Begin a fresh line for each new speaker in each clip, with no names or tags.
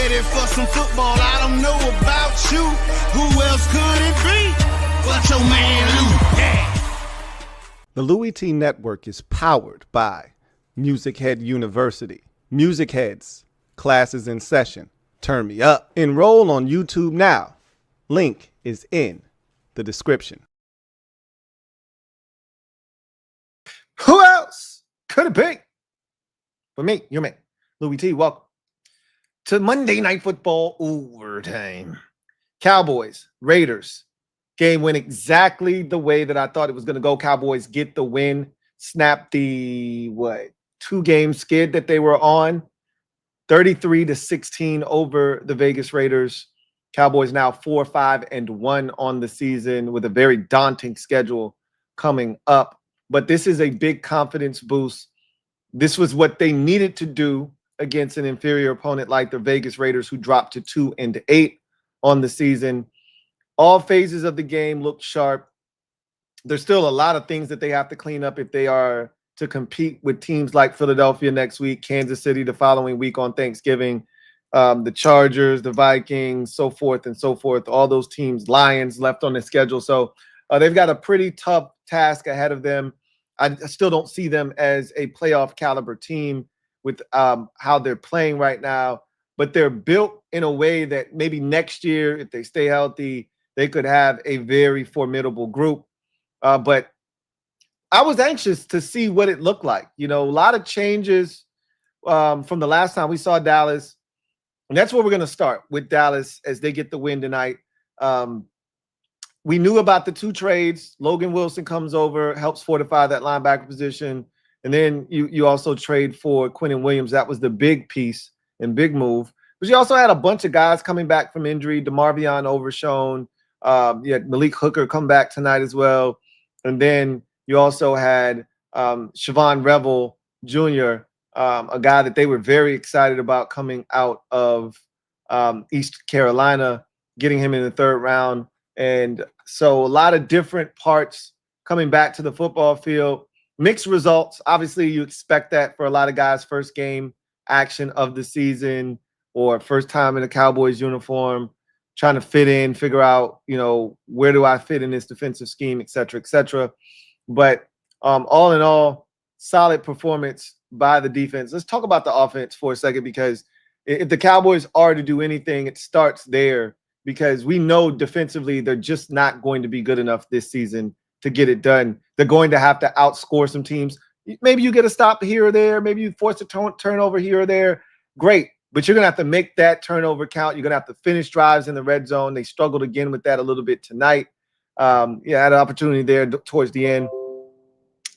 ready for some football. I don't know about you. Who else could it be but your man Lou? Yeah.
The Louie T Network is powered by MusicHead University. MusicHeads, classes in session. Turn me up. Enroll on YouTube now. Link is in the description.
Who else could it be but me, your man, Louie T? Welcome to Monday Night Football overtime. Cowboys, Raiders. Game went exactly the way that I thought it was going to go. Cowboys get the win, snap the, 2-game skid that they were on, 33-16 over the Vegas Raiders. Cowboys now 4-5-1 on the season with a very daunting schedule coming up. But this is a big confidence boost. This was what they needed to do against an inferior opponent like the Vegas Raiders, who dropped to 2-8 on the season. All phases of the game looked sharp. There's still a lot of things that they have to clean up if they are to compete with teams like Philadelphia next week, Kansas City the following week on Thanksgiving, the Chargers, the Vikings, so forth and so forth. All those teams, Lions left on the schedule. So they've got a pretty tough task ahead of them. I still don't see them as a playoff caliber team with how they're playing right now, but they're built in a way that maybe next year, if they stay healthy, they could have a very formidable group. But I was anxious to see what it looked like. You know, a lot of changes from the last time we saw Dallas. And that's where we're going to start with Dallas as they get the win tonight. We knew about the 2 trades. Logan Wilson comes over, helps fortify that linebacker position. And then you also trade for Quinnen Williams. That was the big piece and big move. But you also had a bunch of guys coming back from injury. DeMarvion Overshown. You had Malik Hooker come back tonight as well. And then you also had Siobhan Revel Jr., a guy that they were very excited about coming out of East Carolina, getting him in the 3rd round. And so a lot of different parts coming back to the football field. Mixed results. Obviously, you expect that for a lot of guys' first game action of the season or first time in a Cowboys uniform, trying to fit in, figure out, where do I fit in this defensive scheme, et cetera, et cetera. But all in all, solid performance by the defense. Let's talk about the offense for a second, because if the Cowboys are to do anything, it starts there, because we know defensively they're just not going to be good enough this season to get it done. They're going to have to outscore some teams. Maybe you get a stop here or there. Maybe you force a turnover here or there. Great. But you're going to have to make that turnover count. You're going to have to finish drives in the red zone. They struggled again with that a little bit tonight. Had an opportunity there towards the end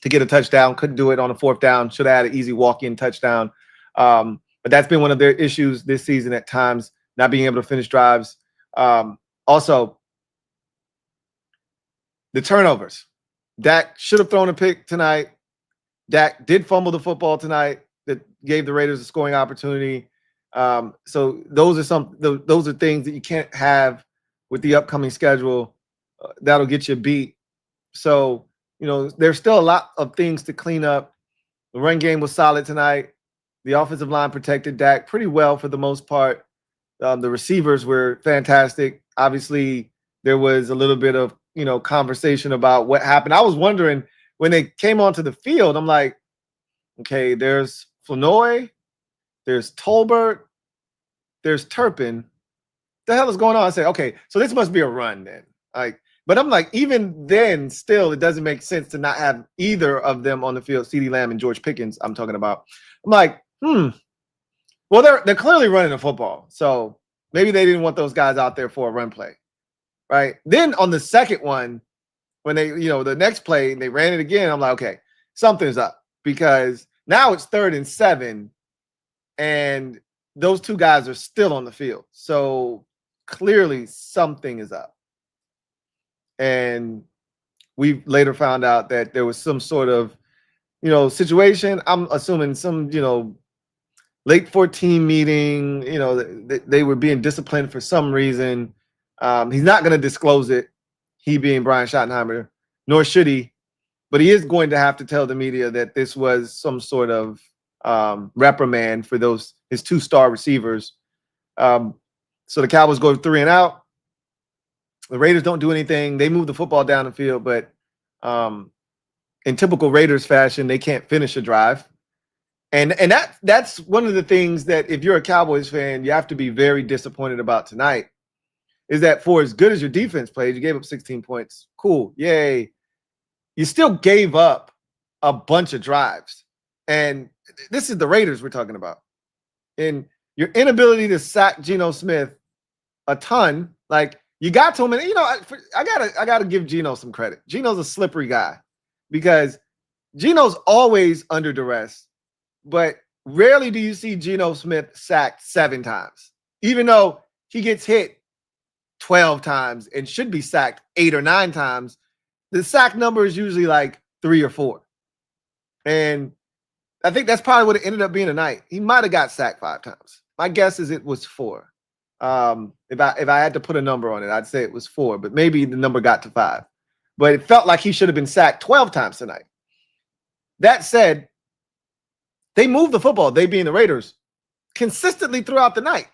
to get a touchdown. Couldn't do it on a 4th down. Should have had an easy walk-in touchdown. But that's been one of their issues this season at times, not being able to finish drives. Also, the turnovers. Dak should have thrown a pick tonight. Dak did fumble the football tonight that gave the Raiders a scoring opportunity. So those are things that you can't have with the upcoming schedule. That'll get you beat. So, there's still a lot of things to clean up. The run game was solid tonight. The offensive line protected Dak pretty well for the most part. The receivers were fantastic. Obviously, there was a little bit of, conversation about what happened. I was wondering when they came onto the field, I'm like, okay, there's Flournoy, there's Tolbert, there's Turpin. The hell is going on? I say, okay, so this must be a run then. But I'm like, even then, still, it doesn't make sense to not have either of them on the field. CeeDee Lamb and George Pickens, I'm talking about. I'm like, well, they're clearly running the football. So maybe they didn't want those guys out there for a run play, right? Then on the second one, when they, the next play, they ran it again. I'm like, okay, something's up, because now it's 3rd and 7, and those 2 guys are still on the field. So clearly something is up. And we later found out that there was some sort of, situation. I'm assuming some, late 14 meeting, they were being disciplined for some reason. He's not going to disclose it, he being Brian Schottenheimer, nor should he. But he is going to have to tell the media that this was some sort of reprimand for his 2 star receivers. So the Cowboys go 3 and out. The Raiders don't do anything. They move the football down the field, but in typical Raiders fashion, they can't finish a drive. And that's one of the things that if you're a Cowboys fan, you have to be very disappointed about tonight, is that for as good as your defense played, you gave up 16 points. Cool. Yay. You still gave up a bunch of drives. And this is the Raiders we're talking about. And your inability to sack Geno Smith a ton, like you got to him. And, I gotta give Geno some credit. Geno's a slippery guy because Geno's always under duress, but rarely do you see Geno Smith sacked 7 times, even though he gets hit 12 times and should be sacked 8 or 9 times. The sack number is usually like 3 or 4. And I think that's probably what it ended up being tonight. He might have got sacked 5 times. My guess is it was 4. If I had to put a number on it, I'd say it was 4, but maybe the number got to 5. But it felt like he should have been sacked 12 times tonight. That said, they moved the football, they being the Raiders, consistently throughout the night.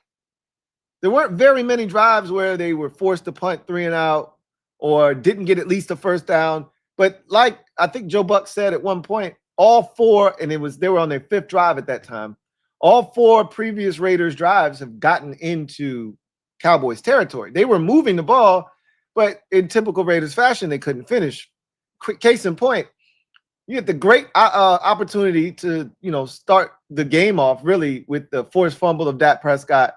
There weren't very many drives where they were forced to punt 3 and out or didn't get at least a first down. But like I think Joe Buck said at one point, all 4, and they were on their 5th drive at that time, all 4 previous Raiders drives have gotten into Cowboys territory. They were moving the ball, but in typical Raiders fashion, they couldn't finish. Quick case in point, you get the great opportunity to, start the game off really with the forced fumble of Dak Prescott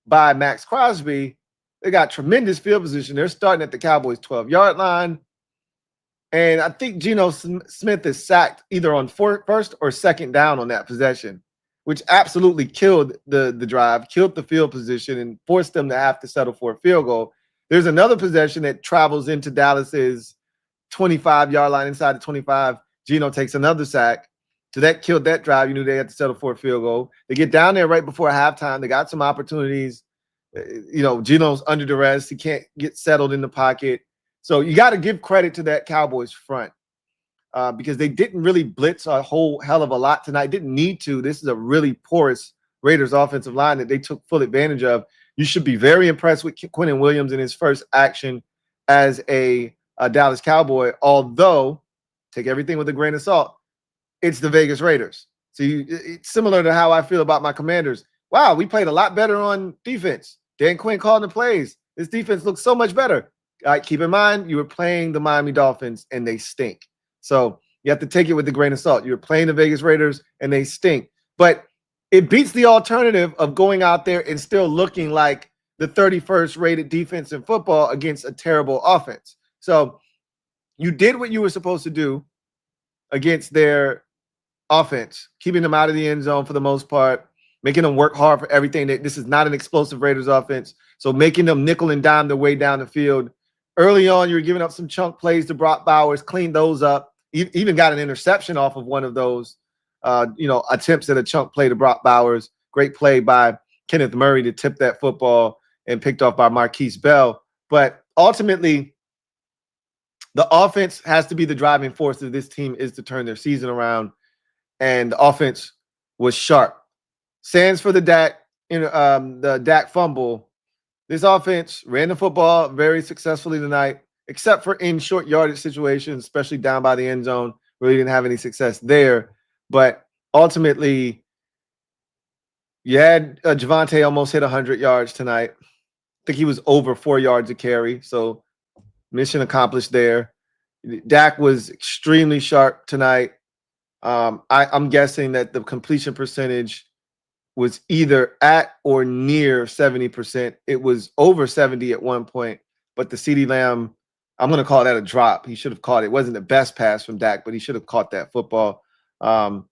by Max Crosby. They got tremendous field position. They're starting at the Cowboys 12-yard line. And I think Geno Smith is sacked either on first or second down on that possession, which absolutely killed the drive, killed the field position, and forced them to have to settle for a field goal. There's another possession that travels into Dallas's 25-yard line inside the 25. Geno takes another sack. So that killed that drive. You knew they had to settle for a field goal. They get down there right before halftime. They got some opportunities. Geno's under duress. He can't get settled in the pocket. So you got to give credit to that Cowboys front because they didn't really blitz a whole hell of a lot tonight. Didn't need to. This is a really porous Raiders offensive line that they took full advantage of. You should be very impressed with Quinnen Williams in his first action as a Dallas Cowboy, although take everything with a grain of salt. It's the Vegas Raiders. So it's similar to how I feel about my Commanders. Wow, we played a lot better on defense. Dan Quinn called the plays. This defense looks so much better. Keep in mind, you were playing the Miami Dolphins, and they stink. So you have to take it with a grain of salt. You're playing the Vegas Raiders, and they stink. But it beats the alternative of going out there and still looking like the 31st rated defense in football against a terrible offense. So you did what you were supposed to do against their offense, keeping them out of the end zone for the most part, making them work hard for everything. This is not an explosive Raiders offense. So making them nickel and dime their way down the field. Early on, you were giving up some chunk plays to Brock Bowers, cleaned those up, even got an interception off of one of those, attempts at a chunk play to Brock Bowers. Great play by Kenneth Murray to tip that football and picked off by Marquise Bell. But ultimately, the offense has to be the driving force of this team is to turn their season around. And the offense was sharp. Sans for the Dak fumble. This offense ran the football very successfully tonight, except for in short yardage situations, especially down by the end zone. Really didn't have any success there. But ultimately, you had Javonte almost hit 100 yards tonight. I think he was over 4 yards a carry. So mission accomplished there. Dak was extremely sharp tonight. I'm guessing that the completion percentage was either at or near 70%. It was over 70 at one point, but the CeeDee Lamb, I'm going to call that a drop. He should have caught it. It wasn't the best pass from Dak, but he should have caught that football. I'm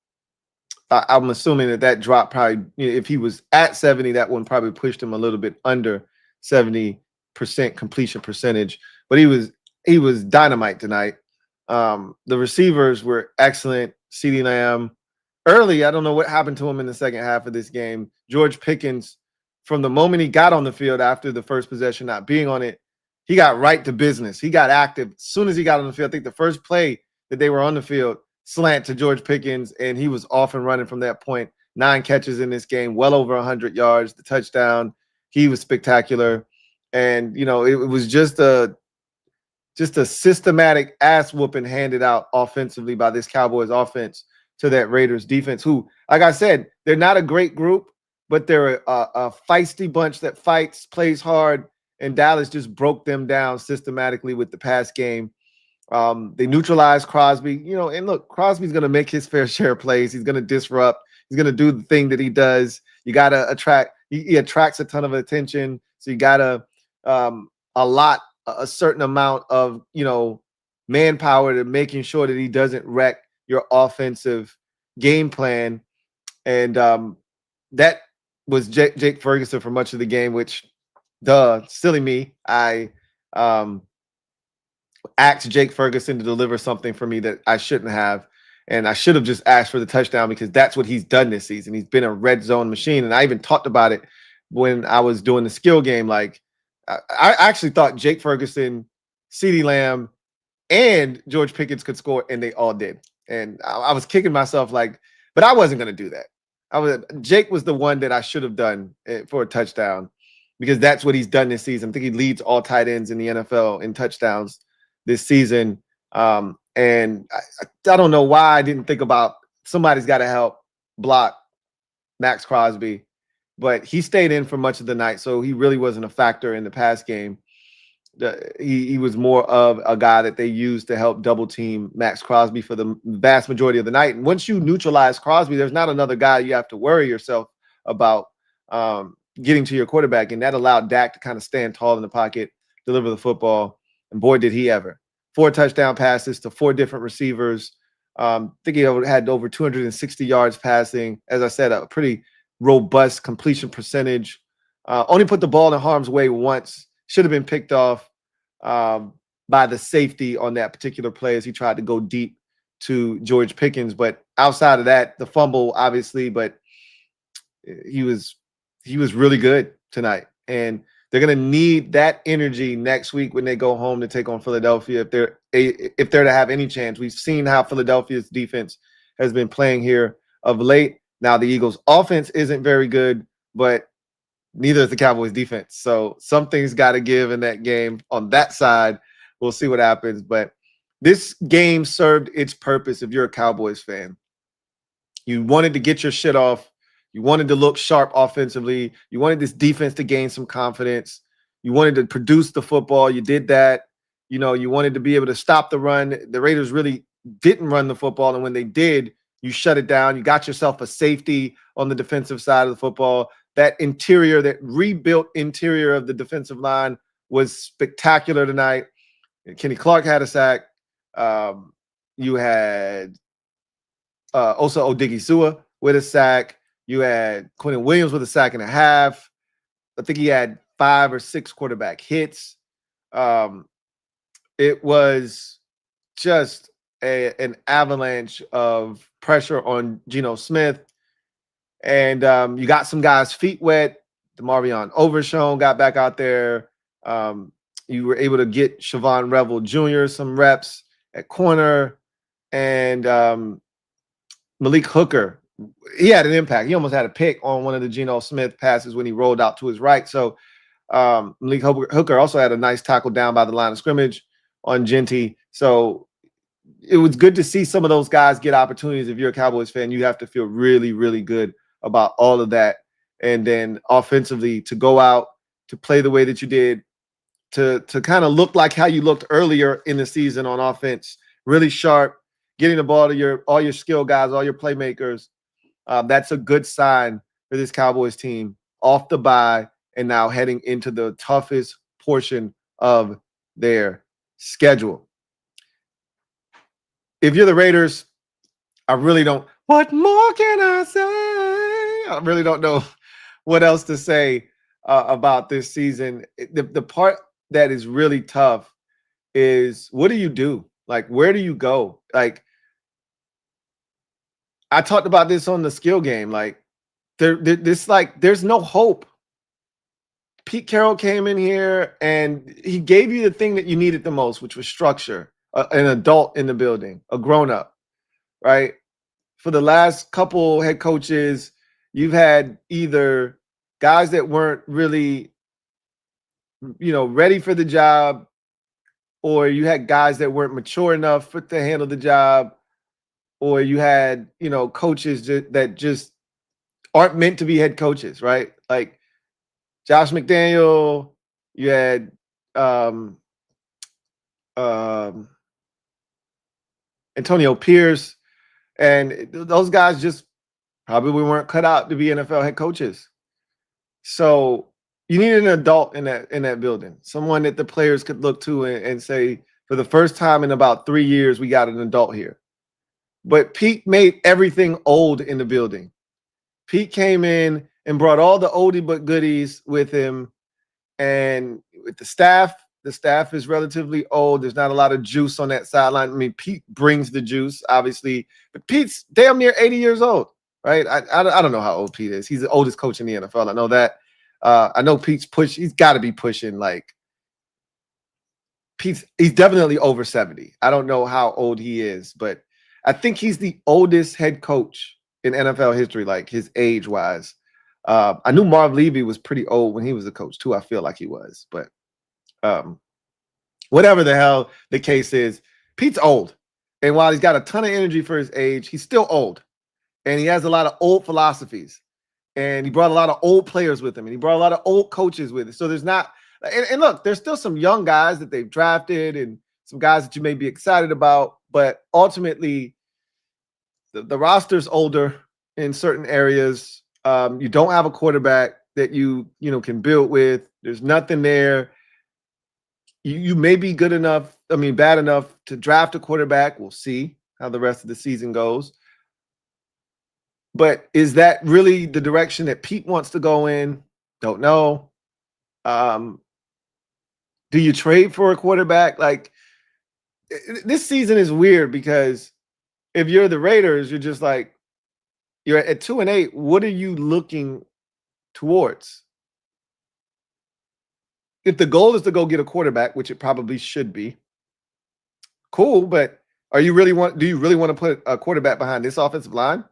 assuming that drop probably, if he was at 70, that one probably pushed him a little bit under 70% completion percentage, but he was dynamite tonight. The receivers were excellent. CeeDee Lamb, early, I don't know what happened to him in the second half of this game. George Pickens, from the moment he got on the field after the first possession not being on it, he got right to business. He got active as soon as he got on the field. I think the first play that they were on the field, slant to George Pickens, and he was off and running from that point. 9 catches in this game, well over 100 yards, the touchdown. he was spectacular. And, you know, it was just a systematic ass whooping handed out offensively by this Cowboys offense to that Raiders defense, who, like I said, they're not a great group, but they're a feisty bunch that fights, plays hard, and Dallas just broke them down systematically with the pass game. They neutralized Crosby, you know, and look, Crosby's going to make his fair share of plays. He's going to disrupt. He's going to do the thing that he does. You got to attract. He attracts a ton of attention. So you got to a certain amount of, you know, manpower to making sure that he doesn't wreck your offensive game plan. And that was Jake Ferguson for much of the game, which, silly me. I asked Jake Ferguson to deliver something for me that I shouldn't have. And I should have just asked for the touchdown because that's what he's done this season. He's been a red zone machine. And I even talked about it when I was doing the skill game. Like, I actually thought Jake Ferguson, CeeDee Lamb, and George Pickens could score, and they all did. And I was kicking myself, like, but I wasn't going to do that. Jake was the one that I should have done for a touchdown because that's what he's done this season. I think he leads all tight ends in the NFL in touchdowns this season. And I don't know why I didn't think about somebody's got to help block Max Crosby, but he stayed in for much of the night, so he really wasn't a factor in the pass game. He was more of a guy that they used to help double team Max Crosby for the vast majority of the night. And once you neutralize Crosby, there's not another guy you have to worry yourself about getting to your quarterback. And that allowed Dak to kind of stand tall in the pocket, deliver the football. And boy, did he ever. 4 touchdown passes to 4 different receivers. I think he had over 260 yards passing. As I said, a pretty robust completion percentage. Only put the ball in harm's way once. Should have been picked off by the safety on that particular play as he tried to go deep to George Pickens. But outside of that, the fumble, obviously, but he was really good tonight. And they're going to need that energy next week when they go home to take on Philadelphia if they're to have any chance. We've seen how Philadelphia's defense has been playing here of late. Now the Eagles' offense isn't very good, but neither is the Cowboys' defense. So something's got to give in that game on that side. We'll see what happens. But this game served its purpose if you're a Cowboys fan. You wanted to get your shit off. You wanted to look sharp offensively. You wanted this defense to gain some confidence. You wanted to produce the football. You did that. You know, you wanted to be able to stop the run. The Raiders really didn't run the football. And when they did, you shut it down. You got yourself a safety on the defensive side of the football. That interior, that rebuilt interior of the defensive line was spectacular tonight. Kenny Clark had a sack. You had Osa Odighizuwa with a sack. You had Quentin Williams with a sack and a half. I think he had 5 or 6 quarterback hits. It was just an avalanche of pressure on Geno Smith. And you got some guys' feet wet. DeMarvion Overshown got back out there. You were able to get Siobhan Revel Jr. some reps at corner. And Malik Hooker, he had an impact. He almost had a pick on one of the Geno Smith passes when he rolled out to his right. So Malik Hooker also had a nice tackle down by the line of scrimmage on Genty. So it was good to see some of those guys get opportunities. If you're a Cowboys fan, you have to feel really, really good about all of that. And then offensively, to go out, to play the way that you did, to kind of look like how you looked earlier in the season on offense, really sharp, getting the ball to all your skill guys, all your playmakers. That's a good sign for this Cowboys team off the bye and now heading into the toughest portion of their schedule. If you're the Raiders, I really don't. What more can I say? I really don't know what else to say about this season. The part that is really tough is, what do you do? Like, where do you go? Like, I talked about this on the skill game. Like, there's no hope. Pete Carroll came in here and he gave you the thing that you needed the most, which was structure, an adult in the building, a grown-up, right? For the last couple head coaches, you've had either guys that weren't really, ready for the job, or you had guys that weren't mature enough to handle the job, or you had, coaches that just aren't meant to be head coaches, right? Like Josh McDaniel, you had Antonio Pierce, and those guys just probably weren't cut out to be NFL head coaches. So you need an adult in that building, someone that the players could look to and say, for the first time in about 3 years, we got an adult here. But Pete made everything old in the building. Pete came in and brought all the oldie but goodies with him. And with the staff is relatively old. There's not a lot of juice on that sideline. I mean, Pete brings the juice, obviously, but Pete's damn near 80 years old, right? I don't know how old Pete is. He's the oldest coach in the NFL. I know that. I know Pete's he's got to be pushing he's definitely over 70. I don't know how old he is, but I think he's the oldest head coach in NFL history, like his age-wise. I knew Marv Levy was pretty old when he was a coach too. I feel like he was, but whatever the hell the case is, Pete's old. And while he's got a ton of energy for his age, he's still old. And he has a lot of old philosophies. And he brought a lot of old players with him. And he brought a lot of old coaches with him. So there's not, and look, there's still some young guys that they've drafted and some guys that you may be excited about. But ultimately, the roster's older in certain areas. You don't have a quarterback that you can build with. There's nothing there. You may be bad enough to draft a quarterback. We'll see how the rest of the season goes. But is that really the direction that Pete wants to go in? Don't know. Do you trade for a quarterback? Like, this season is weird because if you're the Raiders, you're just like, you're at 2-8. What are you looking towards? If the goal is to go get a quarterback, which it probably should be, cool. But do you really want to put a quarterback behind this offensive line?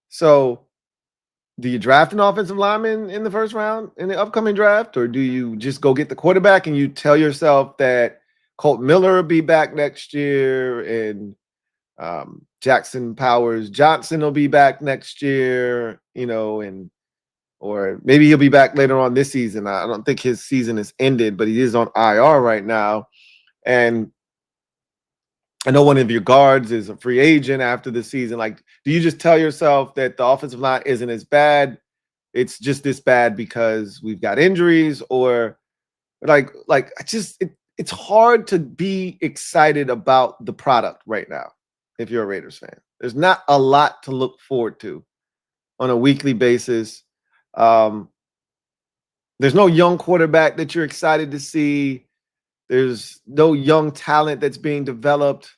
So, do you draft an offensive lineman in the first round in the upcoming draft, or do you just go get the quarterback and you tell yourself that Colt Miller will be back next year and Jackson Powers Johnson will be back next year, or maybe he'll be back later on this season. I don't think his season is ended, but he is on IR right now. And I know one of your guards is a free agent after the season. Like, do you just tell yourself that the offensive line isn't as bad? It's just this bad because we've got injuries, or it's hard to be excited about the product right now if you're a Raiders fan. There's not a lot to look forward to on a weekly basis. There's no young quarterback that you're excited to see. There's no young talent that's being developed.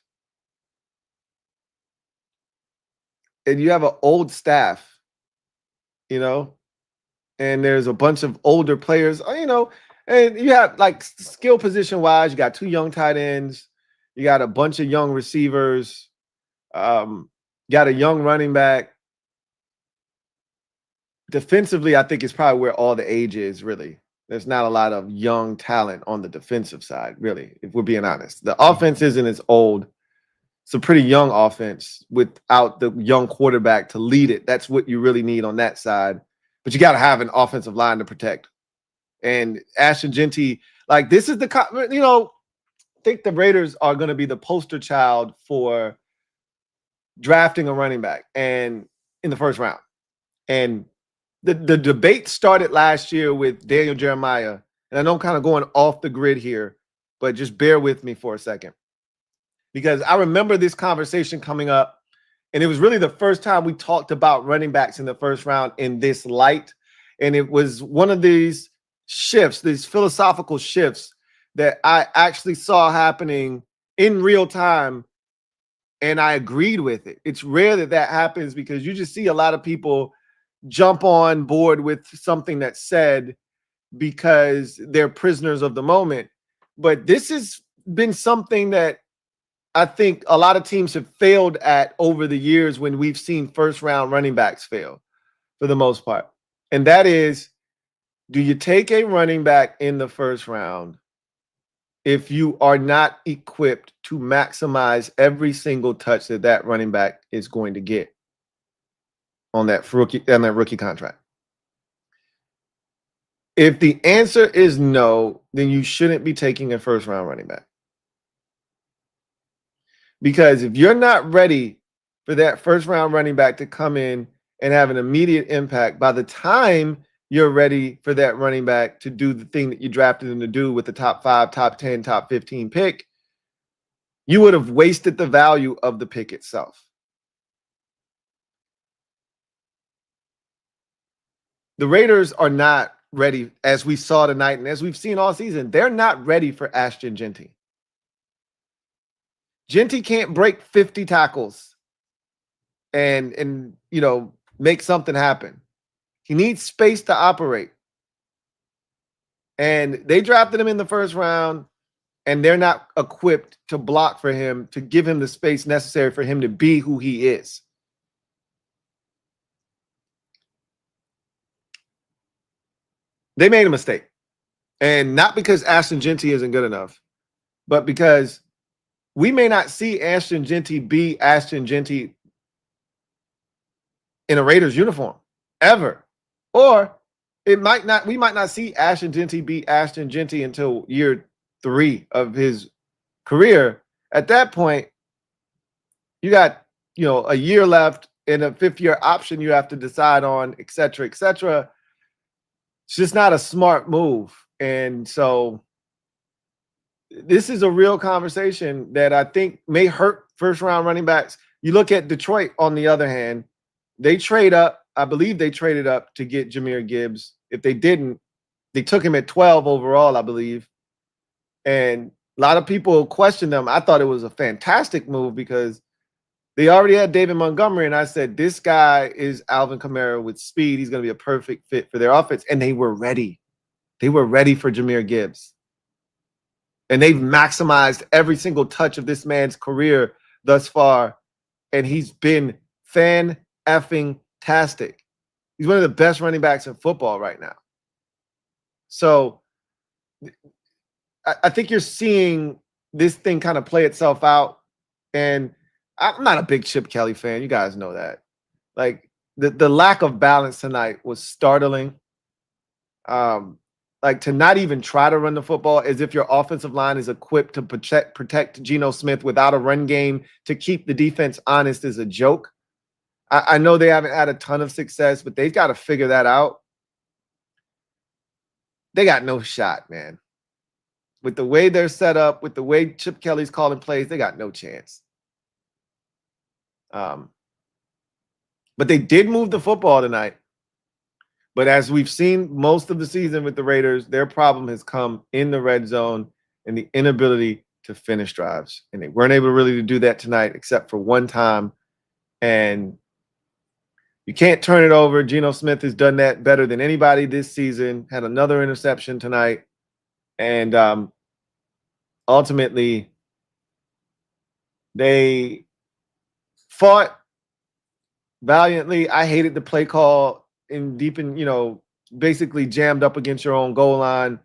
And you have an old staff, and there's a bunch of older players, and you have, like, skill position wise, you got 2 young tight ends. You got a bunch of young receivers. You got a young running back. Defensively, I think it's probably where all the age is, really. There's not a lot of young talent on the defensive side, really, if we're being honest. The offense isn't as old. It's a pretty young offense without the young quarterback to lead it. That's what you really need on that side. But you got to have an offensive line to protect. And Ashton Jeanty, like, this is I think the Raiders are going to be the poster child for drafting a running back and in the first round. And the debate started last year with Daniel Jeremiah. And I know I'm kind of going off the grid here, but just bear with me for a second. Because I remember this conversation coming up, and it was really the first time we talked about running backs in the first round in this light. And it was one of these shifts, these philosophical shifts that I actually saw happening in real time, and I agreed with it. It's rare that happens because you just see a lot of people jump on board with something that's said because they're prisoners of the moment. But this has been something that I think a lot of teams have failed at over the years when we've seen first-round running backs fail for the most part. And that is, do you take a running back in the first round if you are not equipped to maximize every single touch that that running back is going to get on that rookie contract? If the answer is no, then you shouldn't be taking a first round running back. Because if you're not ready for that first round running back to come in and have an immediate impact, by the time you're ready for that running back to do the thing that you drafted him to do with the top 5, top 10, top 15 pick, you would have wasted the value of the pick itself. The Raiders are not ready, as we saw tonight and as we've seen all season. They're not ready for Ashton Jeanty. Jeanty can't break 50 tackles and make something happen. He needs space to operate. And they drafted him in the first round, and they're not equipped to block for him, to give him the space necessary for him to be who he is. They made a mistake. And not because Ashton Jeanty isn't good enough, but because we may not see Ashton Jeanty be Ashton Jeanty in a Raiders uniform ever. Or we might not see Ashton Jeanty be Ashton Jeanty until year 3 of his career. At that point, you got, a year left and a 5th-year option you have to decide on, et cetera, et cetera. It's just not a smart move. And so this is a real conversation that I think may hurt first-round running backs. You look at Detroit, on the other hand, they trade up. I believe they traded up to get Jahmyr Gibbs. If they didn't, they took him at 12 overall, I believe. And a lot of people questioned them. I thought it was a fantastic move because they already had David Montgomery, and I said, this guy is Alvin Kamara with speed. He's going to be a perfect fit for their offense. And they were ready. They were ready for Jahmyr Gibbs. And they've maximized every single touch of this man's career thus far. And he's been fan-effing-tastic. He's one of the best running backs in football right now. So I think you're seeing this thing kind of play itself out. And I'm not a big Chip Kelly fan. You guys know that. Like, the lack of balance tonight was startling. Like, to not even try to run the football as if your offensive line is equipped to protect Geno Smith without a run game to keep the defense honest is a joke. I know they haven't had a ton of success, but they've got to figure that out. They got no shot, man. With the way they're set up, with the way Chip Kelly's calling plays, they got no chance. But they did move the football tonight. But as we've seen most of the season with the Raiders, their problem has come in the red zone and the inability to finish drives. And they weren't able really to do that tonight except for one time. And you can't turn it over. Geno Smith has done that better than anybody this season. Had another interception tonight. And ultimately, they fought valiantly. I hated the play call basically jammed up against your own goal line.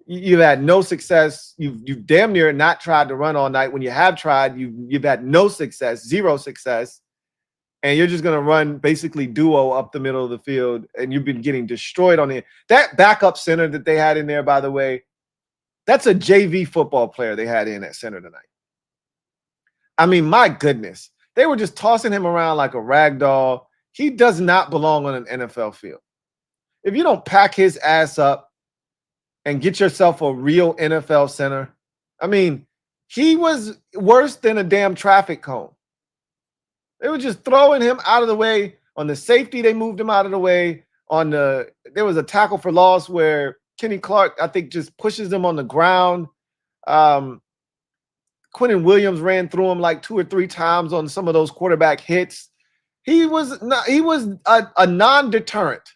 You've had no success. You've damn near not tried to run all night. When you have tried, you've had no success, zero success. And you're just going to run basically duo up the middle of the field, and you've been getting destroyed on that backup center that they had in there, by the way. That's a JV football player they had in at center tonight. I mean, my goodness. They were just tossing him around like a rag doll. He does not belong on an NFL field. If you don't pack his ass up and get yourself a real NFL center, I mean, he was worse than a damn traffic cone. They were just throwing him out of the way. On the safety, they moved him out of the way. There was a tackle for loss where Kenny Clark, I think, just pushes him on the ground. Quentin Williams ran through him like 2 or 3 times on some of those quarterback hits. He was a non-deterrent.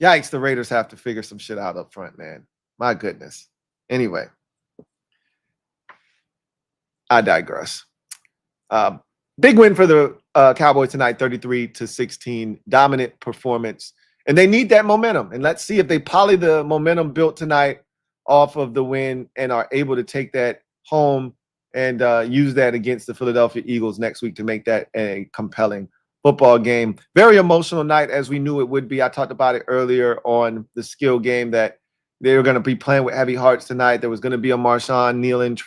Yikes, the Raiders have to figure some shit out up front, man. My goodness. Anyway, I digress. Big win for the Cowboys tonight, 33-16, dominant performance. And they need that momentum. And let's see if they poly the momentum built tonight off of the win and are able to take that home and use that against the Philadelphia Eagles next week to make that a compelling football game. Very emotional night, as we knew it would be. I talked about it earlier on the skill game that they were going to be playing with heavy hearts tonight. There was going to be a Marshawn Kneeling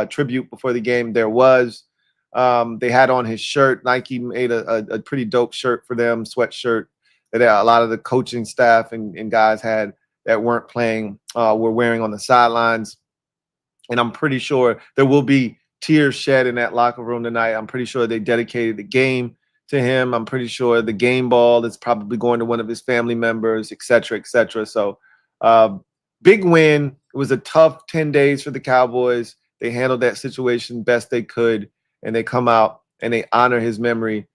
tribute before the game. There was. They had on his shirt. Nike made a pretty dope shirt for them, sweatshirt that a lot of the coaching staff and guys had that weren't playing were wearing on the sidelines. And I'm pretty sure there will be tears shed in that locker room tonight. I'm pretty sure they dedicated the game to him. I'm pretty sure the game ball is probably going to one of his family members, et cetera, et cetera. So big win. It was a tough 10 days for the Cowboys. They handled that situation best they could, and they come out and they honor his memory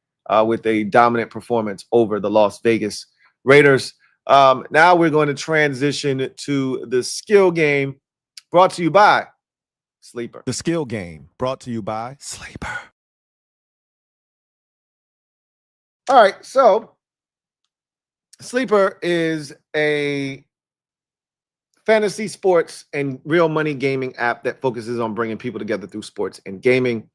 with a dominant performance over the Las Vegas Raiders. Now we're going to transition to the skill game brought to you by Sleeper.
The skill game brought to you by Sleeper.
All right, so Sleeper is a fantasy sports and real money gaming app that focuses on bringing people together through sports and gaming.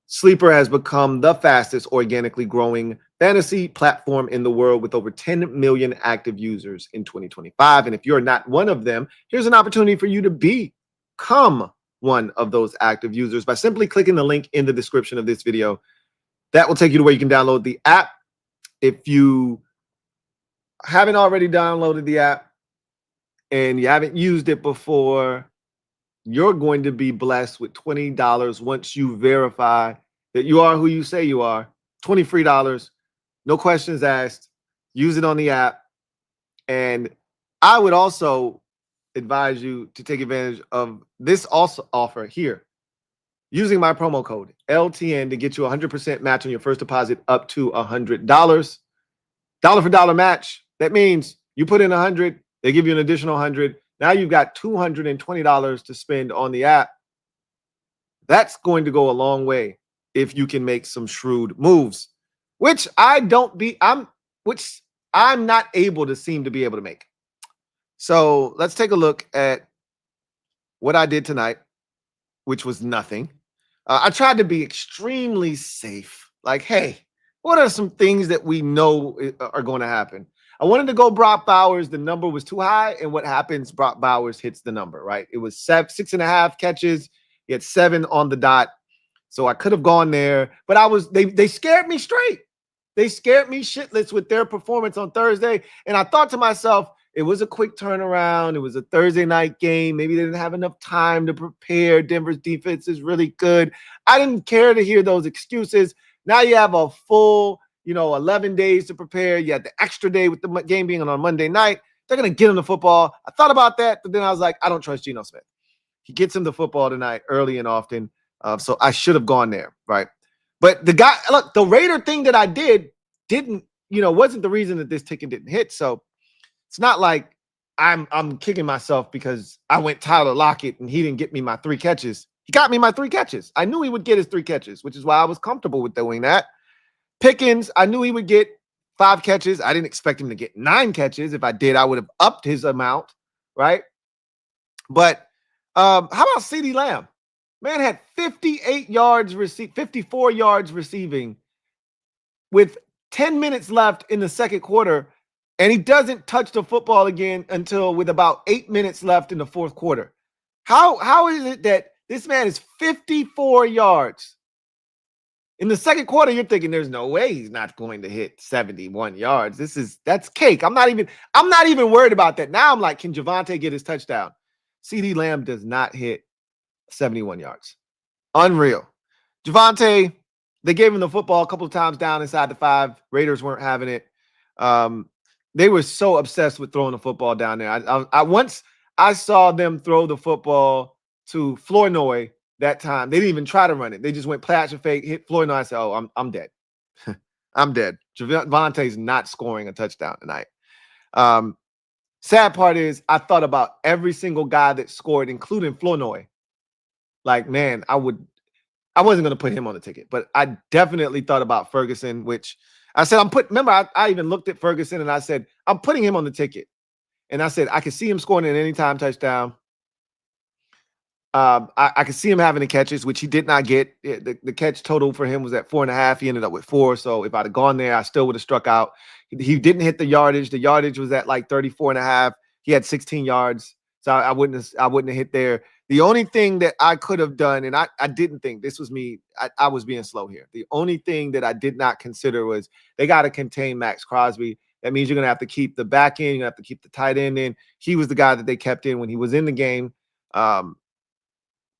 Sleeper has become the fastest organically growing fantasy platform in the world with over 10 million active users in 2025. And if you're not one of them, here's an opportunity for you to become one of those active users by simply clicking the link in the description of this video. That will take you to where you can download the app. If you haven't already downloaded the app and you haven't used it before, you're going to be blessed with $20 once you verify that you are who you say you are. $20 free, no questions asked. Use it on the app. And I would also advise you to take advantage of this also offer here, using my promo code LTN to get you 100% match on your first deposit up to $100. Dollar for dollar match. That means you put in 100, they give you an additional 100. Now you've got $220 to spend on the app. That's going to go a long way if you can make some shrewd moves, which I'm not able to seem to be able to make. So let's take a look at what I did tonight, which was nothing. I tried to be extremely safe. Like, hey, what are some things that we know are going to happen? I wanted to go Brock Bowers. The number was too high. And what happens? Brock Bowers hits the number, right? It was 6.5 catches. He had 7 on the dot. So I could have gone there, but they scared me straight. They scared me shitless with their performance on Thursday. And I thought to myself, it was a quick turnaround. It was a Thursday night game. Maybe they didn't have enough time to prepare. Denver's defense is really good. I didn't care to hear those excuses. Now you have a full 11 days to prepare. You had the extra day with the game being on Monday night. They're going to get him the football. I thought about that, but then I was like, I don't trust Geno Smith. He gets him the football tonight early and often. So I should have gone there, right? But the Raider thing that I wasn't the reason that this ticket didn't hit. So it's not like I'm kicking myself because I went Tyler Lockett and he didn't get me my 3 catches. He got me my 3 catches. I knew he would get his 3 catches, which is why I was comfortable with doing that. Pickens, I knew he would get 5 catches. I didn't expect him to get 9 catches. If I did, I would have upped his amount, right? But how about CeeDee Lamb? Man had 54 yards receiving with 10 minutes left in the second quarter, and he doesn't touch the football again until with about 8 minutes left in the fourth quarter. How is it that this man is 54 yards? In the second quarter, you're thinking there's no way he's not going to hit 71 yards. That's cake. I'm not even worried about that. Now I'm like, can Javonte get his touchdown? CeeDee Lamb does not hit 71 yards. Unreal. Javonte, they gave him the football a couple of times down inside the 5. Raiders weren't having it. They were so obsessed with throwing the football down there. Once I saw them throw the football to Flournoy that time, they didn't even try to run it. They just went play action fake, hit Flournoy. I said, oh, I'm dead. I'm dead. Javonte's not scoring a touchdown tonight. Sad part is I thought about every single guy that scored, including Flournoy. Like, man, I wasn't going to put him on the ticket, but I definitely thought about Ferguson, which I said, remember, I even looked at Ferguson and I said, I'm putting him on the ticket. And I said, I could see him scoring an anytime touchdown. I could see him having the catches, which he did not get. The catch total for him was at 4.5. He ended up with 4. So if I'd have gone there, I still would have struck out. He didn't hit the yardage. The yardage was at like 34.5. He had 16 yards. So I wouldn't have hit there. The only thing that I could have done, and I didn't think, this was me, I was being slow here. The only thing that I did not consider was they got to contain Max Crosby. That means you're going to have to keep the back end. You're going to have to keep the tight end in. He was the guy that they kept in when he was in the game.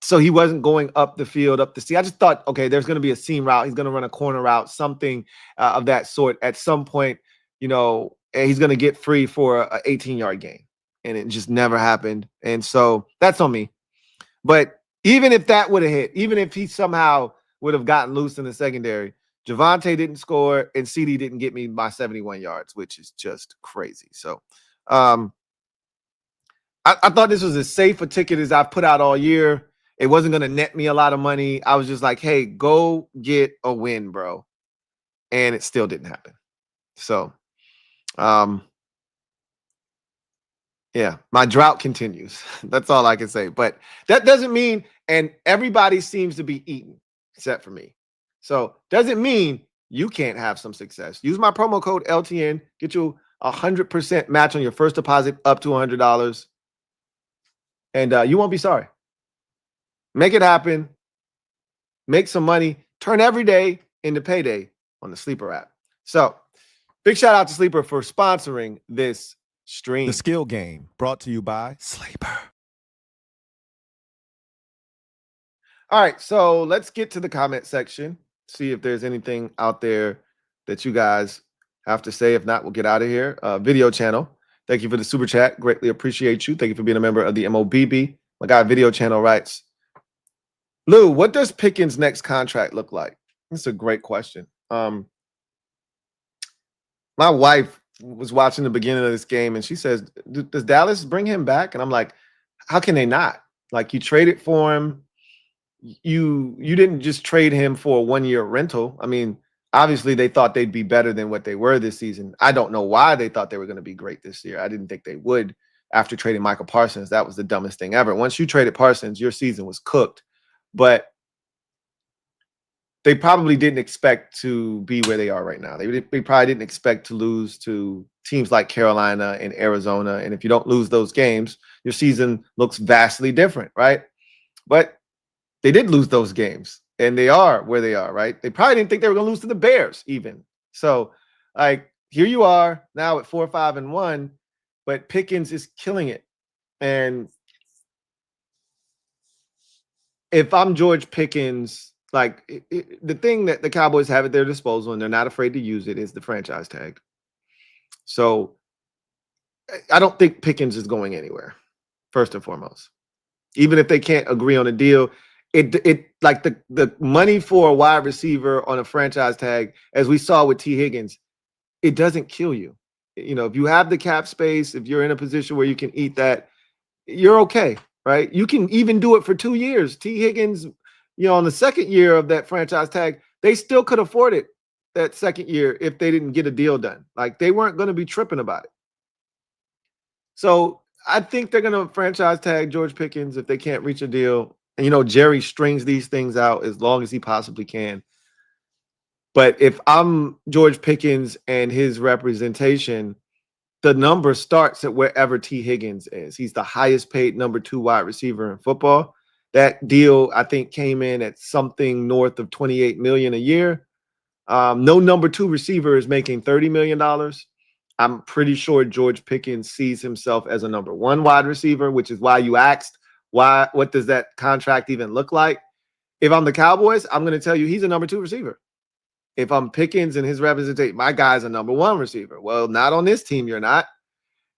So he wasn't going up the field, up the seam. I just thought, okay, there's going to be a seam route. He's going to run a corner route, something of that sort. At some point, you know, he's going to get free for an 18-yard gain. And it just never happened. And so that's on me. But even if that would have hit, even if he somehow would have gotten loose in the secondary, Javonte didn't score and CD didn't get me my 71 yards, which is just crazy. So I thought this was as safe a ticket as I've put out all year. It wasn't going to net me a lot of money. I was just like, hey, go get a win, bro. And it still didn't happen. So, yeah, my drought continues. That's all I can say. But that doesn't mean, and everybody seems to be eating except for me. So doesn't mean you can't have some success. Use my promo code LTN. Get you 100% match on your first deposit up to $100. And you won't be sorry. Make it happen. Make some money. Turn every day into payday on the Sleeper app. So big shout out to Sleeper for sponsoring this stream.
The Skill Game, brought to you by Sleeper.
All right, so let's get to the comment section. See if there's anything out there that you guys have to say. If not, we'll get out of here. Video channel. Thank you for the super chat. Greatly appreciate you. Thank you for being a member of the MOBB. My guy Video Channel writes, Lou, what does Pickens' next contract look like? That's a great question. My wife was watching the beginning of this game and she says, does Dallas bring him back? And I'm like, how can they not? Like, you traded for him. You didn't just trade him for a 1-year rental. I mean, obviously they thought they'd be better than what they were this season. I don't know why they thought they were going to be great this year. I didn't think they would after trading Michael Parsons. That was the dumbest thing ever. Once you traded Parsons, your season was cooked. But they probably didn't expect to be where they are right now. They probably didn't expect to lose to teams like Carolina and Arizona. And if you don't lose those games, your season looks vastly different, right? But they did lose those games, and they are where they are, right? They probably didn't think they were going to lose to the Bears even. So, like, here you are now at 4-5-1, but Pickens is killing it. And if I'm George Pickens, like, the thing that the Cowboys have at their disposal, and they're not afraid to use it, is the franchise tag. So I don't think Pickens is going anywhere, first and foremost. Even if they can't agree on a deal, it like the money for a wide receiver on a franchise tag, as we saw with T. Higgins, it doesn't kill you. You know, if you have the cap space, if you're in a position where you can eat that, you're okay, right? You can even do it for 2 years. T. Higgins, you know, on the second year of that franchise tag, they still could afford it that second year if they didn't get a deal done. Like, they weren't going to be tripping about it. So I think they're going to franchise tag George Pickens if they can't reach a deal. And, you know, Jerry strings these things out as long as he possibly can. But if I'm George Pickens and his representation, the number starts at wherever T. Higgins is. He's the highest paid number 2 wide receiver in football. That deal, I think, came in at something north of $28 million a year. No number 2 receiver is making $30 million. I'm pretty sure George Pickens sees himself as a number 1 wide receiver, which is why you asked, what does that contract even look like? If I'm the Cowboys, I'm going to tell you he's a number 2 receiver. If I'm Pickens and his representation, my guy's a number 1 receiver. Well, not on this team, you're not.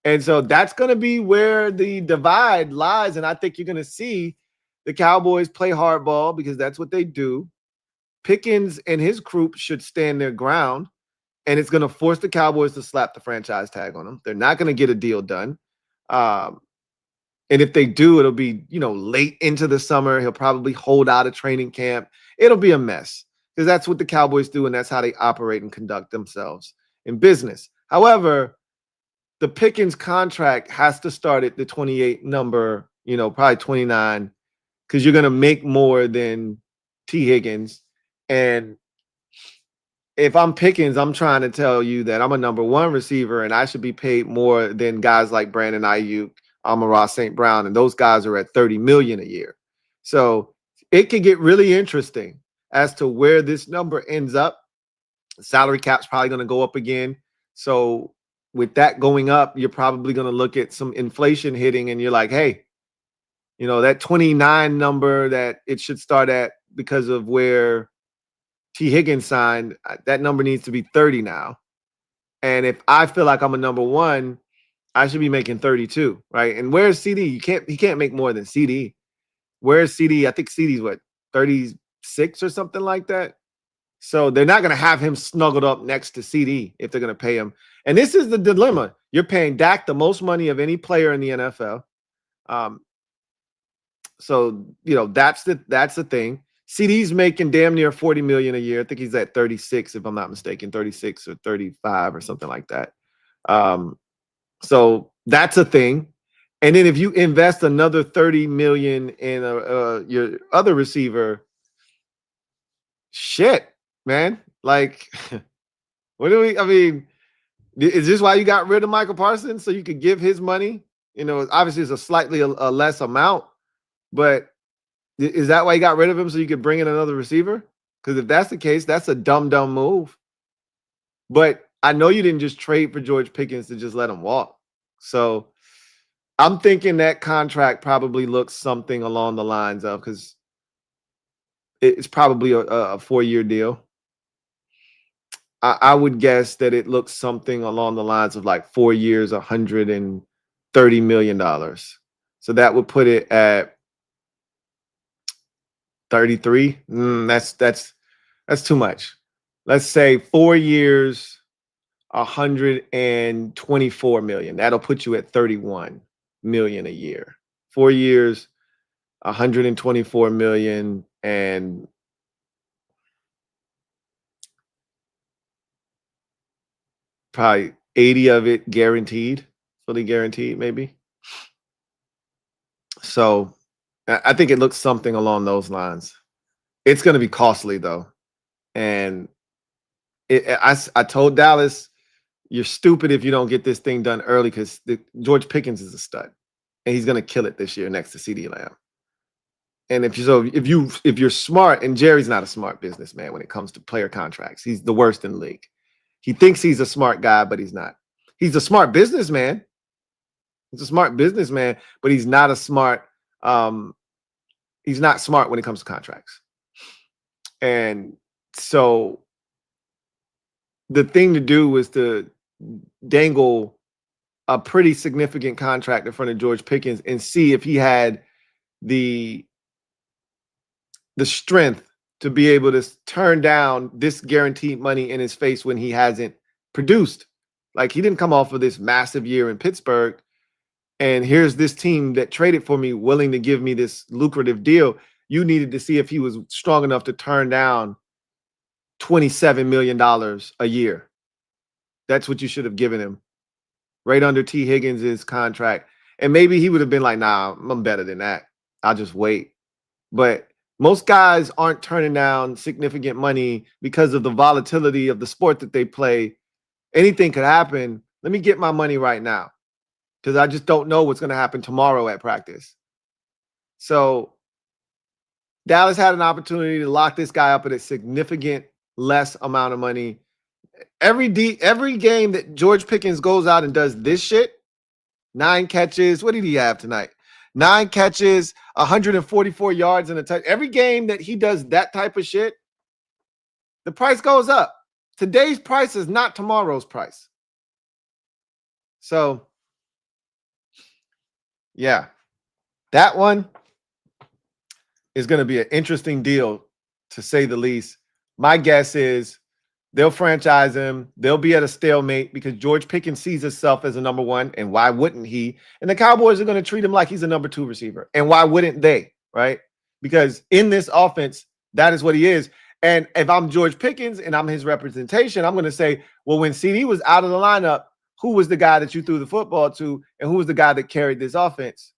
And so that's going to be where the divide lies. And I think you're going to see the Cowboys play hardball because that's what they do. Pickens and his group should stand their ground, and it's going to force the Cowboys to slap the franchise tag on them. They're not going to get a deal done. And if they do, it'll be, late into the summer. He'll probably hold out a training camp. It'll be a mess because that's what the Cowboys do, and that's how they operate and conduct themselves in business. However, the Pickens contract has to start at the 28 number, probably 29, because you're going to make more than T. Higgins. And if I'm Pickens, I'm trying to tell you that I'm a number one receiver and I should be paid more than guys like Brandon Ayuk, Amon-Ra St. Brown, and those guys are at $30 million a year. So it could get really interesting as to where this number ends up. The salary cap's probably going to go up again. So with that going up, you're probably going to look at some inflation hitting and you're like, hey, that 29 number that it should start at because of where T. Higgins signed, that number needs to be 30 now. And if I feel like I'm a number one, I should be making 32, right? And where's CD? He can't make more than CD. Where's CD? I think CD's what, 36 or something like that. So they're not going to have him snuggled up next to CD if they're going to pay him. And this is the dilemma. You're paying Dak the most money of any player in the NFL. So, that's the thing. CD's making damn near $40 million a year. I think he's at 36, if I'm not mistaken, 36 or 35 or something like that. So that's a thing. And then if you invest another $30 million in your other receiver, shit, man. Like, is this why you got rid of Michael Parsons? So you could give his money? Obviously it's a slightly a less amount, but is that why you got rid of him so you could bring in another receiver? Because if that's the case, that's a dumb move. But I know you didn't just trade for George Pickens to just let him walk. So I'm thinking that contract probably looks something along the lines of, because it's probably a 4-year deal. I would guess that it looks something along the lines of like 4 years, $130 million. So that would put it at 33. That's too much. Let's say 4 years, $124 million. That'll put you at $31 million a year. 4 years, $124 million, and probably 80 of it guaranteed, fully guaranteed, maybe. So I think it looks something along those lines. It's going to be costly though. And I told Dallas, you're stupid if you don't get this thing done early, because George Pickens is a stud and he's going to kill it this year next to CeeDee Lamb. And if you're smart, and Jerry's not a smart businessman when it comes to player contracts. He's the worst in the league. He thinks he's a smart guy, but he's not. He's a smart businessman. He's a smart businessman, but he's not a smart. He's not smart when it comes to contracts. And so the thing to do was to dangle a pretty significant contract in front of George Pickens and see if he had the strength to be able to turn down this guaranteed money in his face when he hasn't produced. Like, he didn't come off of this massive year in Pittsburgh, and here's this team that traded for me, willing to give me this lucrative deal. You needed to see if he was strong enough to turn down $27 million a year. That's what you should have given him, right under T. Higgins' contract. And maybe he would have been like, nah, I'm better than that. I'll just wait. But most guys aren't turning down significant money because of the volatility of the sport that they play. Anything could happen. Let me get my money right now, because I just don't know what's going to happen tomorrow at practice. So Dallas had an opportunity to lock this guy up at a significant less amount of money. Every game that George Pickens goes out and does this shit, 9 catches. What did he have tonight? 9 catches, 144 yards and a touch. Every game that he does that type of shit, the price goes up. Today's price is not tomorrow's price. So, yeah, that one is going to be an interesting deal, to say the least. My guess is They'll franchise him. They'll be at a stalemate because George Pickens sees himself as a number one, and why wouldn't he? And the Cowboys are going to treat him like he's a number two receiver, and why wouldn't they, right? Because in this offense, that is what he is. And if I'm George Pickens and I'm his representation, I'm going to say, well, when CD was out of the lineup, who was the guy that you threw the football to, and who was the guy that carried this offense?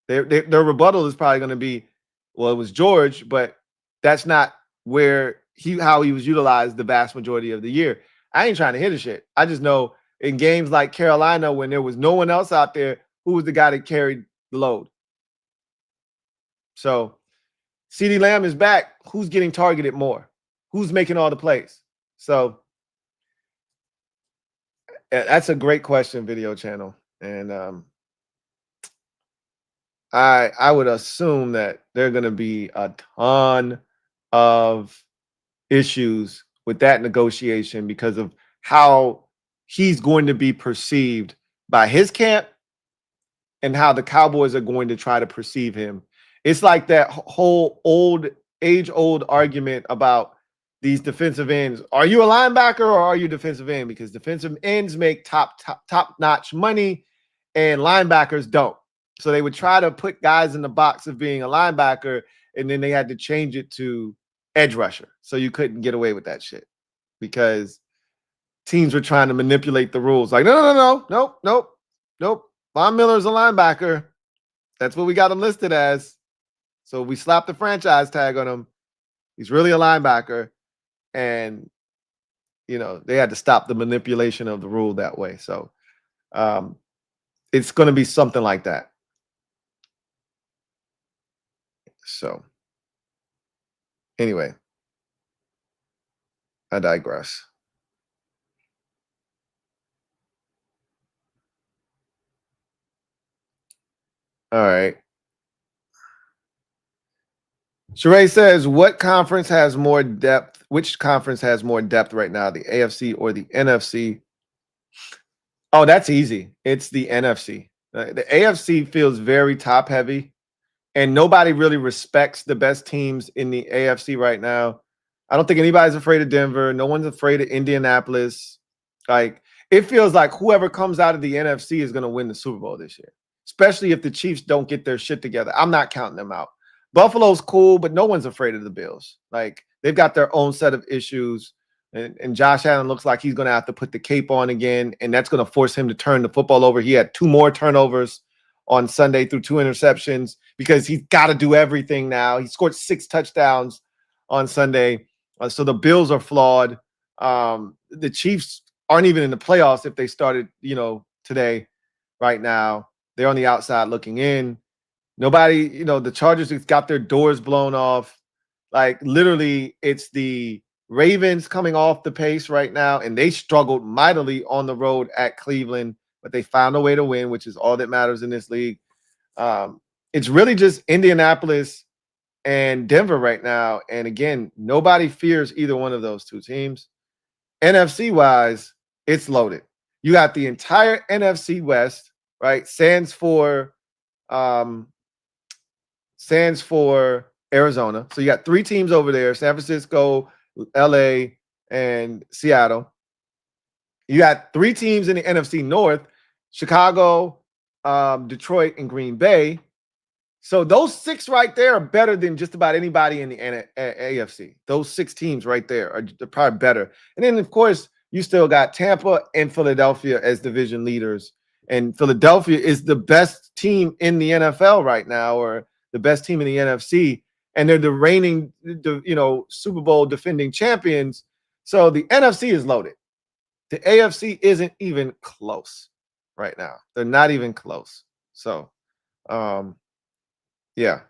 Their rebuttal is probably going to be, well, it was George, but that's not how he was utilized the vast majority of the year. I ain't trying to hit a shit. I just know in games like Carolina, when there was no one else out there, who was the guy that carried the load? So CeeDee Lamb is back. Who's getting targeted more? Who's making all the plays? So that's a great question, video channel. And I would assume that there are going to be a ton of issues with that negotiation because of how he's going to be perceived by his camp and how the Cowboys are going to try to perceive him. It's like that whole age-old argument about these defensive ends. Are you a linebacker or are you a defensive end? Because defensive ends make top-notch money and linebackers don't. So they would try to put guys in the box of being a linebacker, and then they had to change it to edge rusher. So you couldn't get away with that shit because teams were trying to manipulate the rules. Like, nope. Von Miller's a linebacker. That's what we got him listed as. So we slapped the franchise tag on him. He's really a linebacker. And, they had to stop the manipulation of the rule that way. So it's going to be something like that. So anyway, I digress. All right. Sheree says, what conference has more depth? Which conference has more depth right now, the AFC or the NFC? Oh, that's easy. It's the NFC. The AFC feels very top heavy, and nobody really respects the best teams in the AFC right now. I don't think anybody's afraid of Denver. No one's afraid of Indianapolis. Like, it feels like whoever comes out of the NFC is going to win the Super Bowl this year, especially if the Chiefs don't get their shit together. I'm not counting them out. Buffalo's cool, but no one's afraid of the Bills. Like, they've got their own set of issues, and Josh Allen looks like he's going to have to put the cape on again, and that's going to force him to turn the football over. He had 2 more turnovers on Sunday through 2 interceptions because he's got to do everything now. He scored 6 touchdowns on Sunday. So the Bills are flawed. The Chiefs aren't even in the playoffs if they started, today, right now. They're on the outside looking in. Nobody, the Chargers got their doors blown off. Like, literally, it's the Ravens coming off the pace right now, and they struggled mightily on the road at Cleveland, but they found a way to win, which is all that matters in this league. It's really just Indianapolis and Denver right now. And again, nobody fears either one of those 2 teams. NFC-wise, it's loaded. You got the entire NFC West, right? Stands for Arizona. So you got 3 teams over there: San Francisco, LA, and Seattle. You got 3 teams in the NFC North: Chicago, Detroit, and Green Bay. So those 6 right there are better than just about anybody in the AFC. Those 6 teams right there are probably better. And then, of course, you still got Tampa and Philadelphia as division leaders. And Philadelphia is the best team in the NFL right now, or the best team in the NFC. And they're the reigning, Super Bowl defending champions. So the NFC is loaded. The AFC isn't even close right now. They're not even close. So, yeah.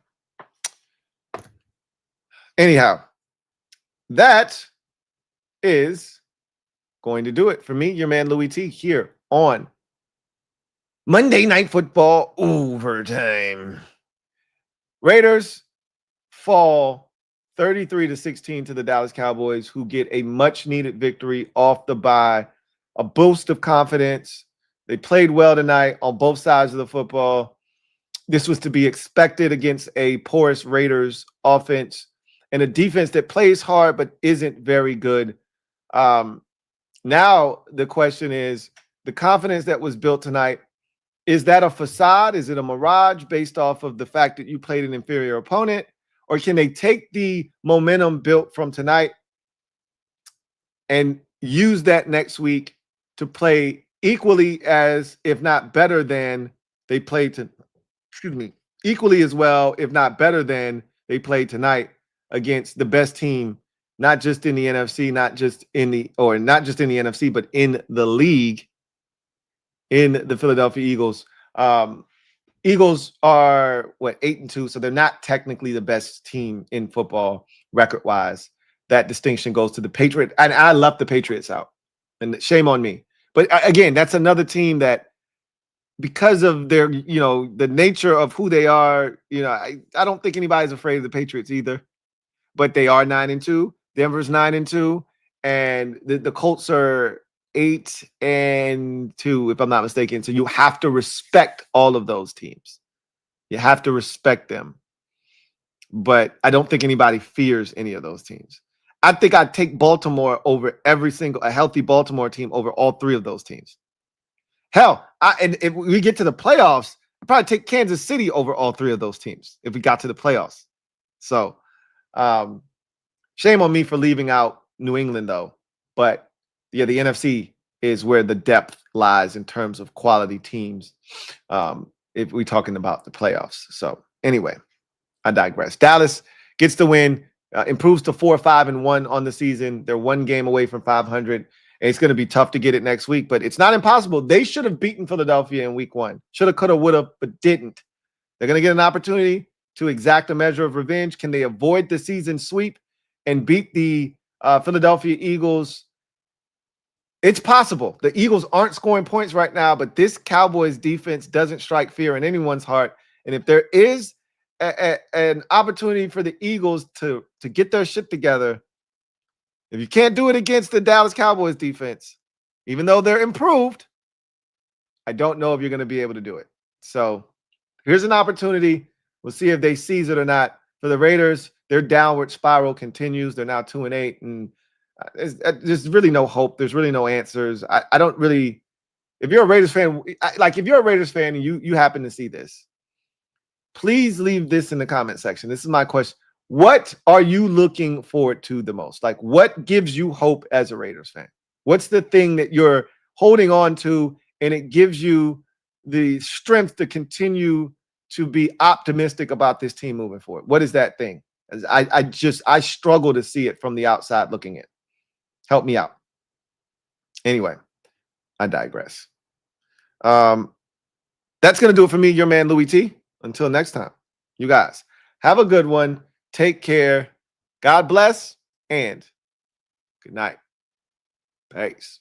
Anyhow, that is going to do it for me, your man Louie T, here on Monday Night Football Overtime. Raiders fall 33-16 to the Dallas Cowboys, who get a much-needed victory off the bye, a boost of confidence. They played well tonight on both sides of the football. This was to be expected against a porous Raiders offense. and a defense that plays hard but isn't very good. Now the question is, the confidence that was built tonight, is that a facade? Is it a mirage based off of the fact that you played an inferior opponent? Or can they take the momentum built from tonight and use that next week to play equally as, if not better than, they played to, equally as well, if not better than they played tonight against the best team, not just in the NFC, not just in the NFC, but in the league, in the Philadelphia Eagles. Eagles are 8-2, so they're not technically the best team in football record-wise. That distinction goes to the Patriots, and I left the Patriots out, and shame on me. But again, that's another team that, because of their, the nature of who they are, I don't think anybody's afraid of the Patriots either. But they are 9-2. Denver's 9-2, and the Colts are 8-2, if I'm not mistaken. So you have to respect all of those teams. You have to respect them. But I don't think anybody fears any of those teams. I think I'd take Baltimore over a healthy Baltimore team over all three of those teams. Hell, and if we get to the playoffs, I'd probably take Kansas City over all three of those teams if we got to the playoffs. So shame on me for leaving out New England, though. But yeah, the NFC is where the depth lies in terms of quality teams, if we're talking about the playoffs. So anyway, I digress. Dallas gets the win, improves to 4-5-1 on the season. They're one game away from 500. And it's going to be tough to get it next week, but it's not impossible. They should have beaten Philadelphia in week 1. Should have, could have, would have, but didn't. They're going to get an opportunity to exact a measure of revenge. Can they avoid the season sweep and beat the Philadelphia Eagles? It's possible. The Eagles aren't scoring points right now, but this Cowboys defense doesn't strike fear in anyone's heart. And if there is an opportunity for the Eagles to get their shit together, if you can't do it against the Dallas Cowboys defense, even though they're improved, I don't know if you're going to be able to do it. So here's an opportunity. We'll see if they seize it or not. For the Raiders, their downward spiral continues. They're now 2-8, and there's really no hope. There's really no answers. I don't really. If you're a Raiders fan, if you're a Raiders fan and you happen to see this, please leave this in the comment section. This is my question. What are you looking forward to the most? Like, what gives you hope as a Raiders fan? What's the thing that you're holding on to and it gives you the strength to continue to be optimistic about this team moving forward? What is that thing? I struggle to see it from the outside looking in. Help me out. Anyway, I digress. That's going to do it for me, your man, Louie T. Until next time, you guys have a good one. Take care. God bless and good night. Peace.